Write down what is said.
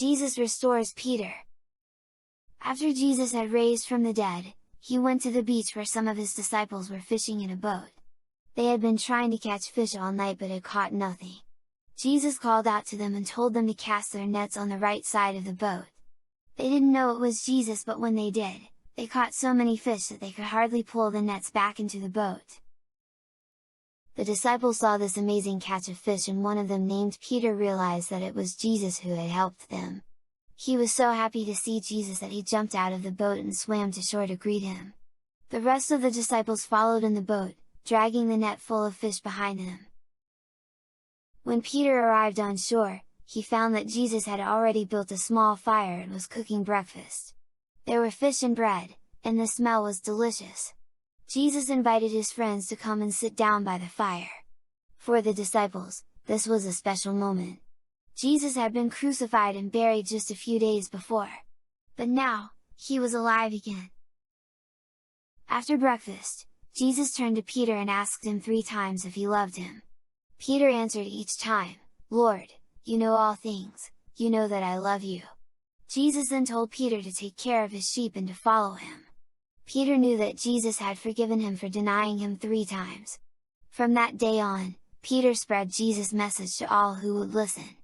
Jesus restores Peter. After Jesus had raised from the dead, he went to the beach where some of his disciples were fishing in a boat. They had been trying to catch fish all night but had caught nothing. Jesus called out to them and told them to cast their nets on the right side of the boat. They didn't know it was Jesus, but when they did, they caught so many fish that they could hardly pull the nets back into the boat. The disciples saw this amazing catch of fish, and one of them, named Peter, realized that it was Jesus who had helped them. He was so happy to see Jesus that he jumped out of the boat and swam to shore to greet him. The rest of the disciples followed in the boat, dragging the net full of fish behind them. When Peter arrived on shore, he found that Jesus had already built a small fire and was cooking breakfast. There were fish and bread, and the smell was delicious. Jesus invited his friends to come and sit down by the fire. For the disciples, this was a special moment. Jesus had been crucified and buried just a few days before. But now, he was alive again. After breakfast, Jesus turned to Peter and asked him 3 times if he loved him. Peter answered each time, "Lord, you know all things, you know that I love you." Jesus then told Peter to take care of his sheep and to follow him. Peter knew that Jesus had forgiven him for denying him 3 times. From that day on, Peter spread Jesus' message to all who would listen.